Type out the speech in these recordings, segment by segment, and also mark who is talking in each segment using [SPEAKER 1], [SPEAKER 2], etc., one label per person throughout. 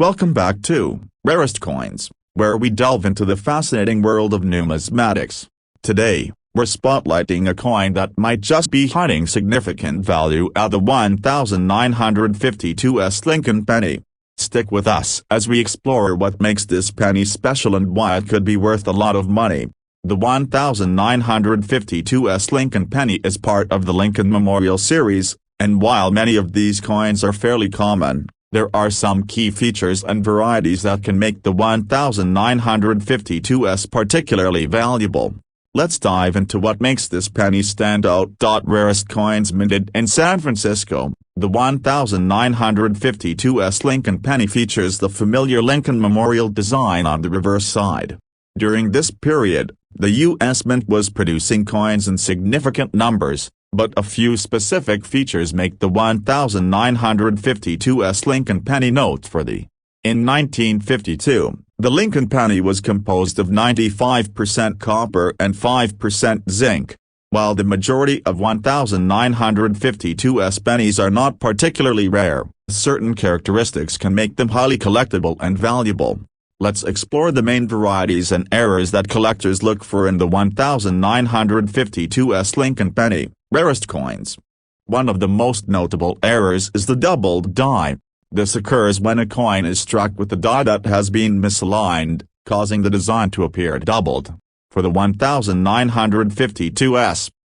[SPEAKER 1] Welcome back to Rarest Coins, where we delve into the fascinating world of numismatics. Today, we're spotlighting a coin that might just be hiding significant value at the 1952 Lincoln penny. Stick with us as we explore what makes this penny special and why it could be worth a lot of money. The 1952 Lincoln penny is part of the Lincoln Memorial series, and while many of these coins are fairly common, there are some key features and varieties that can make the 1952 particularly valuable. Let's dive into what makes this penny stand out. Rarest coins minted in San Francisco. The 1952 Lincoln penny features the familiar Lincoln Memorial design on the reverse side. During this period, the U.S. Mint was producing coins in significant numbers, but a few specific features make the 1952 Lincoln penny noteworthy. In 1952, the Lincoln penny was composed of 95% copper and 5% zinc. While the majority of 1952 pennies are not particularly rare, certain characteristics can make them highly collectible and valuable. Let's explore the main varieties and errors that collectors look for in the 1952 Lincoln penny. Rarest coins. One of the most notable errors is the doubled die. This occurs when a coin is struck with a die that has been misaligned, causing the design to appear doubled. For the 1952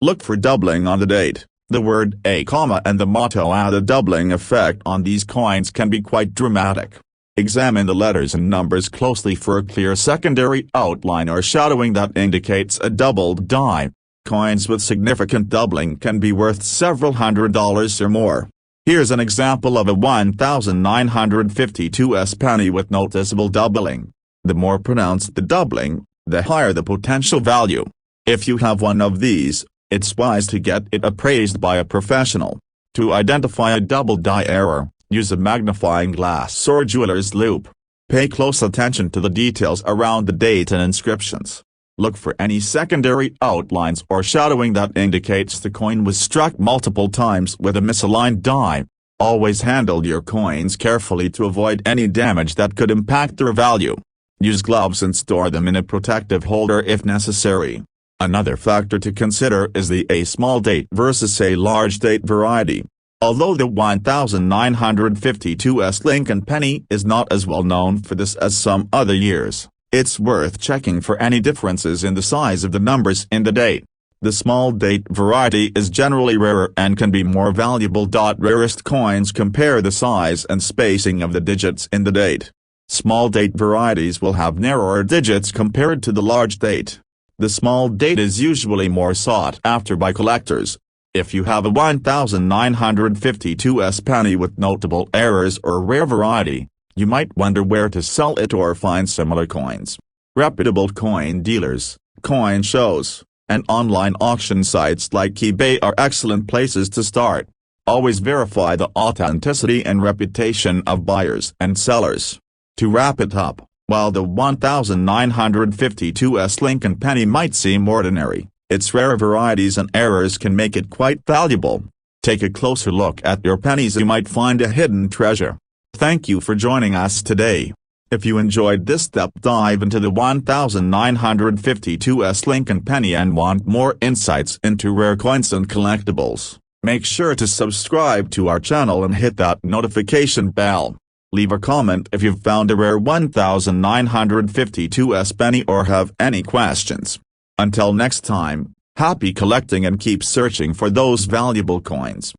[SPEAKER 1] look for doubling on the date. The word A, and the motto add a doubling effect on these coins can be quite dramatic. Examine the letters and numbers closely for a clear secondary outline or shadowing that indicates a doubled die. Coins with significant doubling can be worth several $100s or more. Here's an example of a 1952 penny with noticeable doubling. The more pronounced the doubling, the higher the potential value. If you have one of these, it's wise to get it appraised by a professional. To identify a double die error, use a magnifying glass or jeweler's loupe. Pay close attention to the details around the date and inscriptions. Look for any secondary outlines or shadowing that indicates the coin was struck multiple times with a misaligned die. Always handle your coins carefully to avoid any damage that could impact their value. Use gloves and store them in a protective holder if necessary. Another factor to consider is the a small date versus a large date variety. Although the 1952 Lincoln penny is not as well known for this as some other years, it's worth checking for any differences in the size of the numbers in the date. The small date variety is generally rarer and can be more valuable. Rarest coins compare the size and spacing of the digits in the date. Small date varieties will have narrower digits compared to the large date. The small date is usually more sought after by collectors. If you have a 1952 penny with notable errors or rare variety, you might wonder where to sell it or find similar coins. Reputable coin dealers, coin shows, and online auction sites like eBay are excellent places to start. Always verify the authenticity and reputation of buyers and sellers. To wrap it up, while the 1952 Lincoln penny might seem ordinary, its rare varieties and errors can make it quite valuable. Take a closer look at your pennies, you might find a hidden treasure. Thank you for joining us today. If you enjoyed this deep dive into the 1952 Lincoln penny and want more insights into rare coins and collectibles, make sure to subscribe to our channel and hit that notification bell. Leave a comment if you've found a rare 1952 penny or have any questions. Until next time, happy collecting and keep searching for those valuable coins.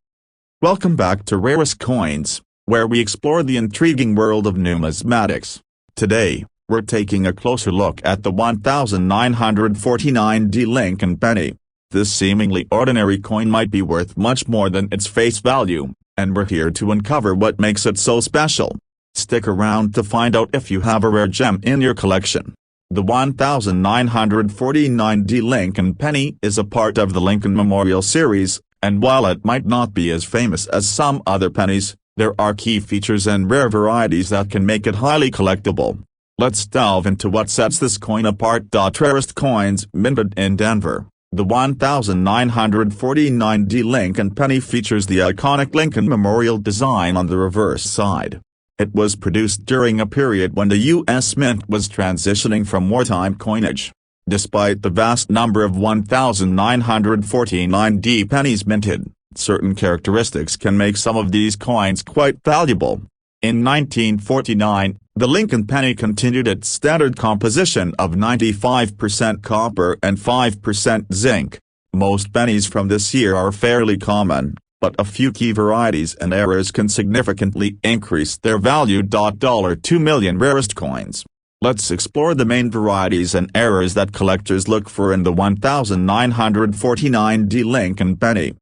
[SPEAKER 1] Welcome back to Rarest Coins, where we explore the intriguing world of numismatics. Today, we're taking a closer look at the 1949 Lincoln penny. This seemingly ordinary coin might be worth much more than its face value, and we're here to uncover what makes it so special. Stick around to find out if you have a rare gem in your collection. The 1949 Lincoln penny is a part of the Lincoln Memorial series, and while it might not be as famous as some other pennies, there are key features and rare varieties that can make it highly collectible. Let's delve into what sets this coin apart. Rarest coins minted in Denver. The 1949 Lincoln penny features the iconic Lincoln Memorial design on the reverse side. It was produced during a period when the U.S. Mint was transitioning from wartime coinage. Despite the vast number of 1,949 pennies minted, certain characteristics can make some of these coins quite valuable. In 1949, the Lincoln penny continued its standard composition of 95% copper and 5% zinc. Most pennies from this year are fairly common, but a few key varieties and errors can significantly increase their value. $2 million rarest coins. Let's explore the main varieties and errors that collectors look for in the 1949 Lincoln penny.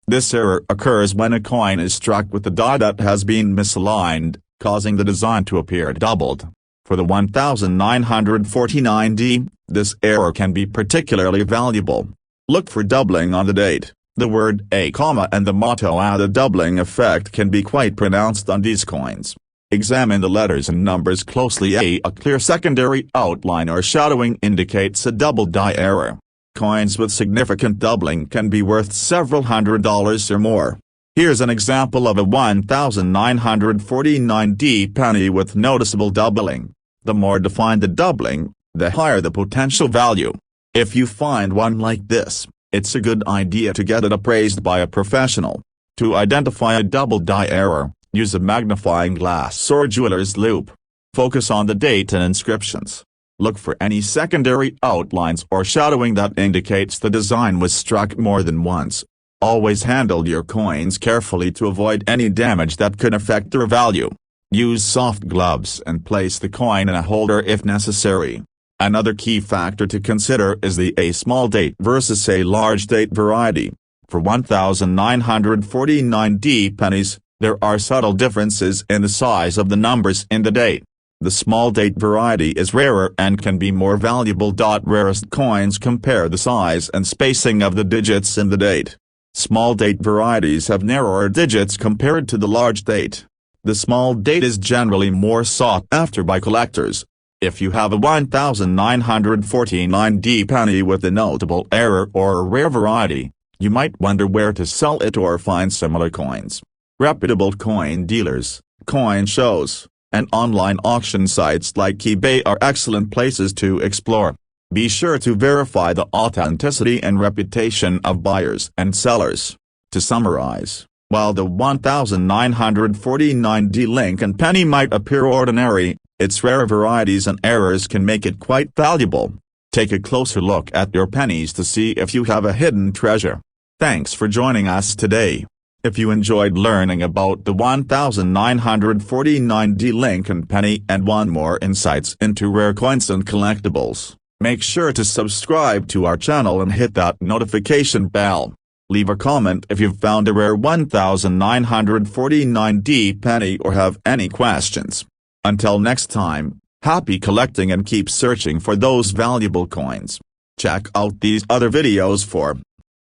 [SPEAKER 1] This error occurs when a coin is struck with a die that has been misaligned, causing the design to appear doubled. For the 1949 this error can be particularly valuable. Look for doubling on the date. The word A, and the motto add a doubling effect can be quite pronounced on these coins. Examine the letters and numbers closely. A clear secondary outline or shadowing indicates a double die error. Coins with significant doubling can be worth several $100s or more. Here's an example of a 1949 penny with noticeable doubling. The more defined the doubling, the higher the potential value. If you find one like this, it's a good idea to get it appraised by a professional. To identify a double die error, use a magnifying glass or jeweler's loupe. Focus on the date and inscriptions. Look for any secondary outlines or shadowing that indicates the design was struck more than once. Always handle your coins carefully to avoid any damage that could affect their value. Use soft gloves and place the coin in a holder if necessary. Another key factor to consider is the a small date versus a large date variety. For 1949 pennies, there are subtle differences in the size of the numbers in the date. The small date variety is rarer and can be more valuable. Rarest coins compare the size and spacing of the digits in the date. Small date varieties have narrower digits compared to the large date. The small date is generally more sought after by collectors. If you have a 1949 penny with a notable error or a rare variety, you might wonder where to sell it or find similar coins. Reputable coin dealers, coin shows, and online auction sites like eBay are excellent places to explore. Be sure to verify the authenticity and reputation of buyers and sellers. To summarize, while the 1949 Lincoln penny might appear ordinary, its rare varieties and errors can make it quite valuable. Take a closer look at your pennies to see if you have a hidden treasure. Thanks for joining us today. If you enjoyed learning about the 1949 Lincoln penny and want more insights into rare coins and collectibles, make sure to subscribe to our channel and hit that notification bell. Leave a comment if you've found a rare 1949 penny or have any questions. Until next time, happy collecting and keep searching for those valuable coins. Check out these other videos for.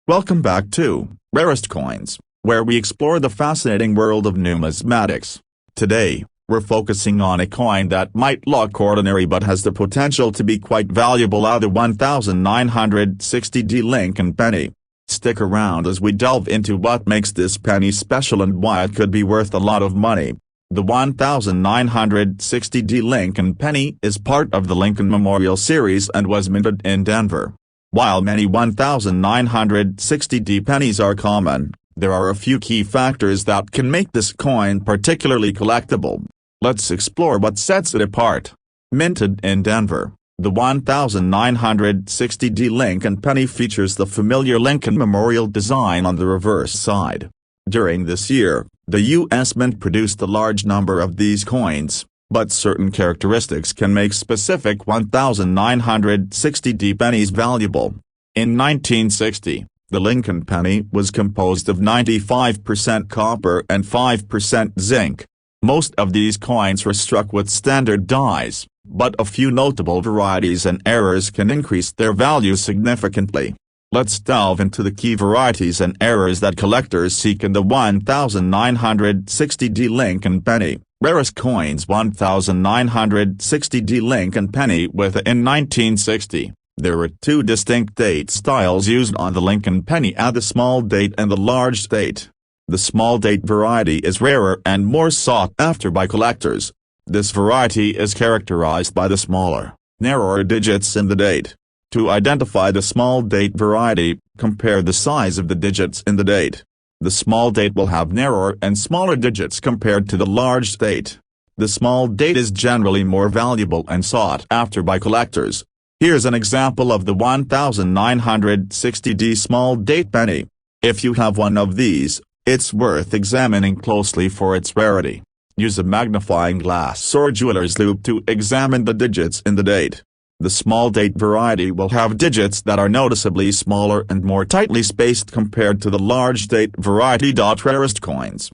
[SPEAKER 1] Welcome back to Rarest Coins, where we explore the fascinating world of numismatics. Today, we're focusing on a coin that might look ordinary but has the potential to be quite valuable, the 1960 Lincoln penny. Stick around as we delve into what makes this penny special and why it could be worth a lot of money. The 1960 Lincoln penny is part of the Lincoln Memorial series and was minted in Denver. While many 1960 pennies are common, there are a few key factors that can make this coin particularly collectible. Let's explore what sets it apart. Minted in Denver, the 1960 Lincoln penny features the familiar Lincoln Memorial design on the reverse side. During this year, the U.S. Mint produced a large number of these coins, but certain characteristics can make specific 1960 pennies valuable. In 1960, the Lincoln penny was composed of 95% copper and 5% zinc. Most of these coins were struck with standard dies, but a few notable varieties and errors can increase their value significantly. Let's delve into the key varieties and errors that collectors seek in the 1960 Lincoln penny. Rarest coins. 1960 Lincoln penny with in 1960. There were two distinct date styles used on the Lincoln penny, the small date and the large date. The small date variety is rarer and more sought after by collectors. This variety is characterized by the smaller, narrower digits in the date. To identify the small date variety, compare the size of the digits in the date. The small date will have narrower and smaller digits compared to the large date. The small date is generally more valuable and sought after by collectors. Here's an example of the 1960D small date penny. If you have one of these, it's worth examining closely for its rarity. Use a magnifying glass or jeweler's loupe to examine the digits in the date. The small date variety will have digits that are noticeably smaller and more tightly spaced compared to the large date variety. Rarest coins.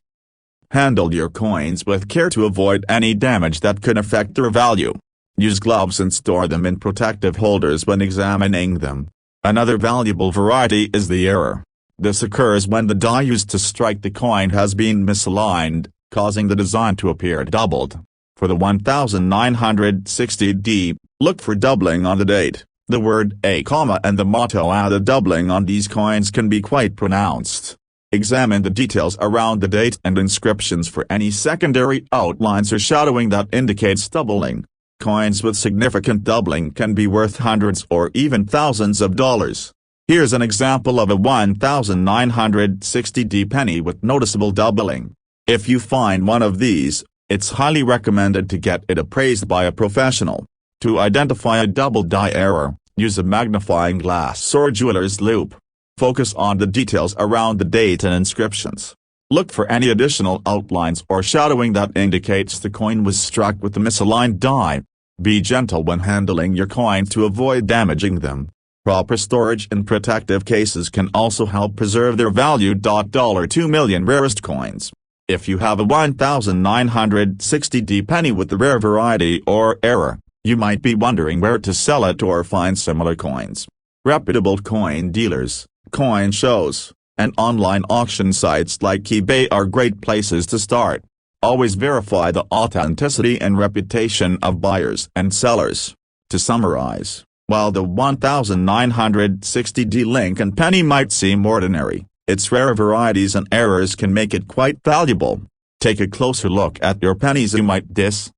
[SPEAKER 1] Handle your coins with care to avoid any damage that could affect their value. Use gloves and store them in protective holders when examining them. Another valuable variety is the error. This occurs when the die used to strike the coin has been misaligned, causing the design to appear doubled. For the 1960D, look for doubling on the date. The word A, and the motto added doubling on these coins can be quite pronounced. Examine the details around the date and inscriptions for any secondary outlines or shadowing that indicates doubling. Coins with significant doubling can be worth hundreds or even thousands of dollars. Here's an example of a 1960D penny with noticeable doubling. If you find one of these, it's highly recommended to get it appraised by a professional. To identify a double die error, use a magnifying glass or jeweler's loupe. Focus on the details around the date and inscriptions. Look for any additional outlines or shadowing that indicates the coin was struck with a misaligned die. Be gentle when handling your coins to avoid damaging them. Proper storage in protective cases can also help preserve their value. $2 million rarest coins. If you have a 1960D penny with the rare variety or error, you might be wondering where to sell it or find similar coins. Reputable coin dealers, coin shows, and online auction sites like eBay are great places to start. Always verify the authenticity and reputation of buyers and sellers. To summarize, while the 1960D Lincoln penny might seem ordinary, its rare varieties and errors can make it quite valuable. Take a closer look at your pennies you might diss.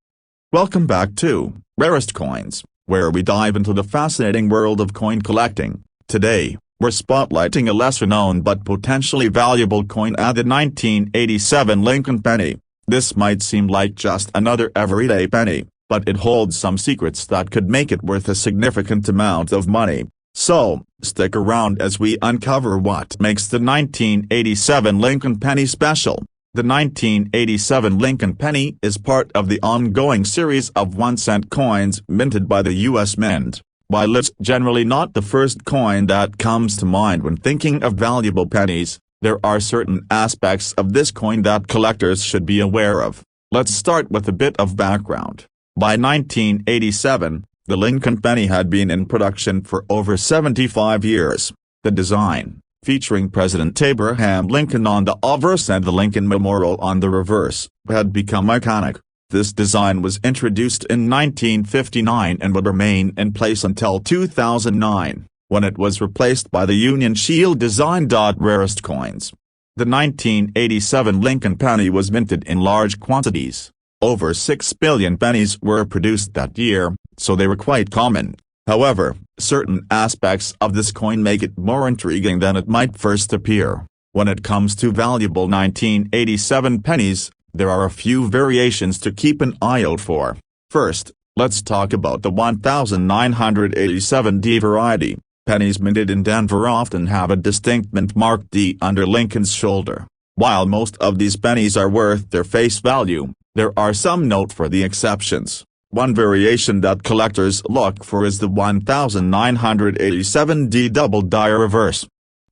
[SPEAKER 1] Welcome back to Rarest Coins, where we dive into the fascinating world of coin collecting. Today, we're spotlighting a lesser-known but potentially valuable coin, the 1987 Lincoln penny. This might seem like just another everyday penny, but it holds some secrets that could make it worth a significant amount of money. So, stick around as we uncover what makes the 1987 Lincoln penny special. The 1987 Lincoln penny is part of the ongoing series of 1-cent coins minted by the U.S. Mint. While it's generally not the first coin that comes to mind when thinking of valuable pennies, there are certain aspects of this coin that collectors should be aware of. Let's start with a bit of background. By 1987, the Lincoln penny had been in production for over 75 years. The design, featuring President Abraham Lincoln on the obverse and the Lincoln Memorial on the reverse, had become iconic. This design was introduced in 1959 and would remain in place until 2009, when it was replaced by the Union Shield design. Rarest coins. The 1987 Lincoln penny was minted in large quantities. Over 6 billion pennies were produced that year, so they were quite common. However, certain aspects of this coin make it more intriguing than it might first appear. When it comes to valuable 1987 pennies, there are a few variations to keep an eye out for. First, let's talk about the 1987D variety. Pennies minted in Denver often have a distinct mint mark D under Lincoln's shoulder. While most of these pennies are worth their face value, there are some note for the exceptions. One variation that collectors look for is the 1987D double die reverse.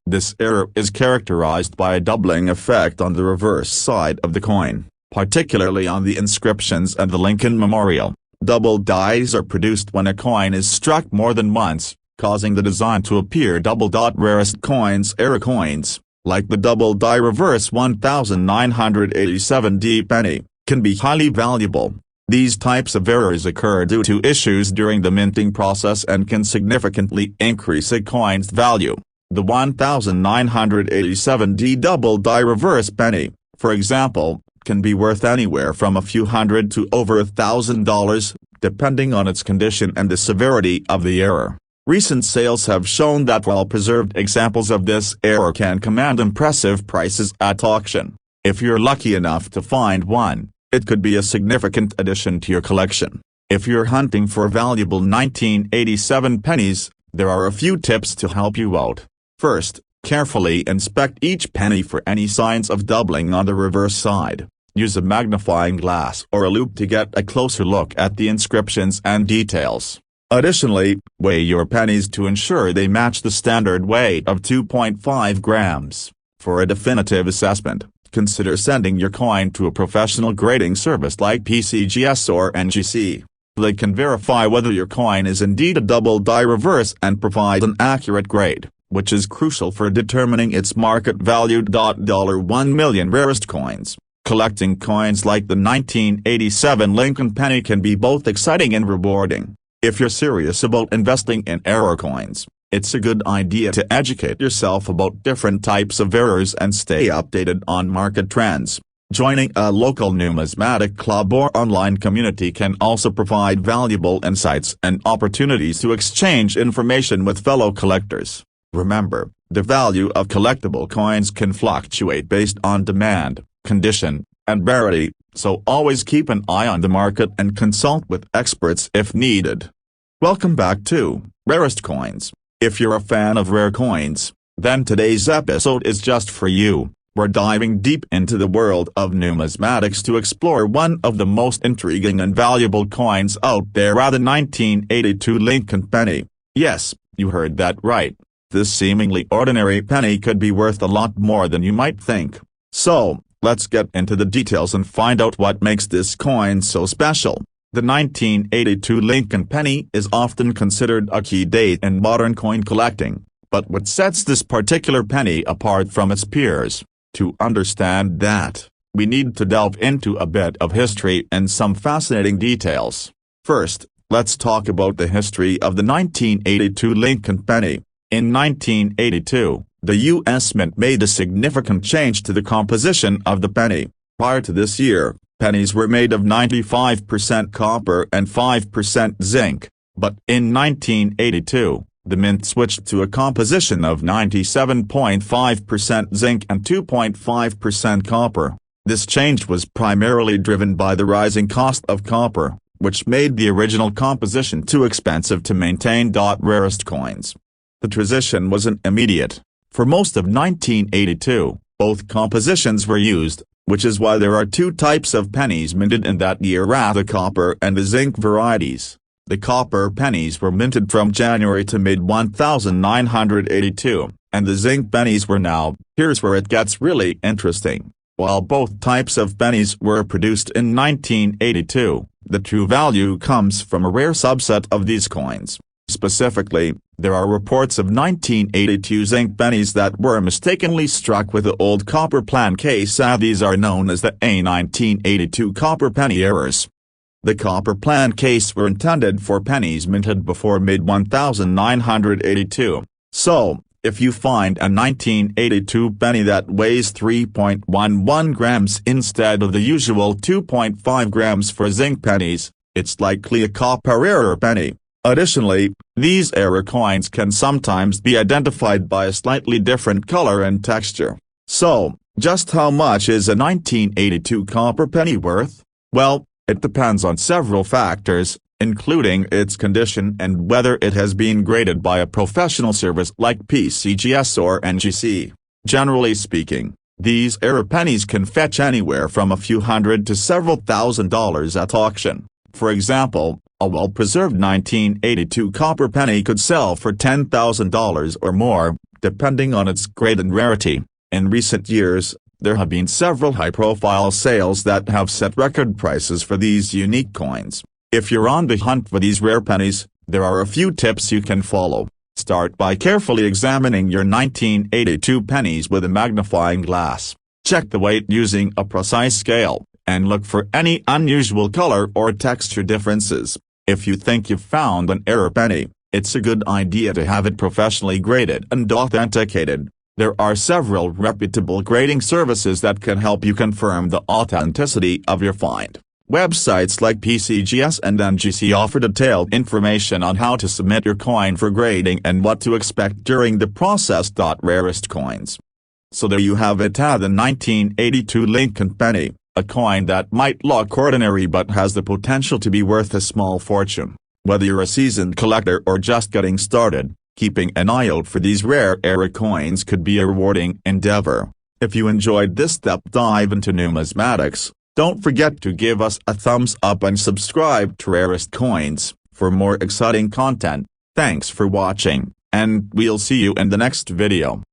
[SPEAKER 1] This error is characterized by a doubling effect on the reverse side of the coin, particularly on the inscriptions and the Lincoln Memorial. Double dies are produced when a coin is struck more than once, causing the design to appear double. Rarest coins. Error coins, like the double die reverse 1987D penny, can be highly valuable. These types of errors occur due to issues during the minting process and can significantly increase a coin's value. The 1987D double die reverse penny, for example, can be worth anywhere from a few hundred to over $1,000, depending on its condition and the severity of the error. Recent sales have shown that well-preserved examples of this error can command impressive prices at auction. If you're lucky enough to find one, it could be a significant addition to your collection. If you're hunting for valuable 1987 pennies, there are a few tips to help you out. First, carefully inspect each penny for any signs of doubling on the reverse side. Use a magnifying glass or a loupe to get a closer look at the inscriptions and details. Additionally, weigh your pennies to ensure they match the standard weight of 2.5 grams. For a definitive assessment, consider sending your coin to a professional grading service like PCGS or NGC. They can verify whether your coin is indeed a double die reverse and provide an accurate grade, which is crucial for determining its market value. $1 million rarest coins. Collecting coins like the 1987 Lincoln penny can be both exciting and rewarding. If you're serious about investing in error coins, it's a good idea to educate yourself about different types of errors and stay updated on market trends. Joining a local numismatic club or online community can also provide valuable insights and opportunities to exchange information with fellow collectors. Remember, the value of collectible coins can fluctuate based on demand, condition, and rarity, so always keep an eye on the market and consult with experts if needed. Welcome back to Rarest Coins. If you're a fan of rare coins, then today's episode is just for you. We're diving deep into the world of numismatics to explore one of the most intriguing and valuable coins out there, the 1982 Lincoln penny. Yes, you heard that right. This seemingly ordinary penny could be worth a lot more than you might think. So, let's get into the details and find out what makes this coin so special. The 1982 Lincoln penny is often considered a key date in modern coin collecting, but what sets this particular penny apart from its peers? To understand that, we need to delve into a bit of history and some fascinating details. First, let's talk about the history of the 1982 Lincoln penny. In 1982, the U.S. Mint made a significant change to the composition of the penny. Prior to this year, pennies were made of 95% copper and 5% zinc, but in 1982, the Mint switched to a composition of 97.5% zinc and 2.5% copper. This change was primarily driven by the rising cost of copper, which made the original composition too expensive to maintain. Rarest coins. The transition wasn't immediate. For most of 1982, both compositions were used, which is why there are two types of pennies minted in that year: the copper and the zinc varieties. The copper pennies were minted from January to mid-1982, and the zinc pennies were now. Here's where it gets really interesting. While both types of pennies were produced in 1982, the true value comes from a rare subset of these coins. Specifically, there are reports of 1982 zinc pennies that were mistakenly struck with the old copper plan case. These are known as the A1982 copper penny errors. The copper plan case were intended for pennies minted before mid-1982. So, if you find a 1982 penny that weighs 3.11 grams instead of the usual 2.5 grams for zinc pennies, it's likely a copper error penny. Additionally, these error coins can sometimes be identified by a slightly different color and texture. So, just how much is a 1982 copper penny worth? Well, it depends on several factors, including its condition and whether it has been graded by a professional service like PCGS or NGC. Generally speaking, these error pennies can fetch anywhere from a few hundred to several $1,000s at auction. For example, a well-preserved 1982 copper penny could sell for $10,000 or more, depending on its grade and rarity. In recent years, there have been several high-profile sales that have set record prices for these unique coins. If you're on the hunt for these rare pennies, there are a few tips you can follow. Start by carefully examining your 1982 pennies with a magnifying glass. Check the weight using a precise scale, and look for any unusual color or texture differences. If you think you've found an error penny, it's a good idea to have it professionally graded and authenticated. There are several reputable grading services that can help you confirm the authenticity of your find. Websites like PCGS and NGC offer detailed information on how to submit your coin for grading and what to expect during the process. Rarest coins. So there you have it, the 1982 Lincoln penny, a coin that might look ordinary but has the potential to be worth a small fortune. Whether you're a seasoned collector or just getting started, keeping an eye out for these rare era coins could be a rewarding endeavor. If you enjoyed this deep dive into numismatics, don't forget to give us a thumbs up and subscribe to Rarest Coins for more exciting content. Thanks for watching, and we'll see you in the next video.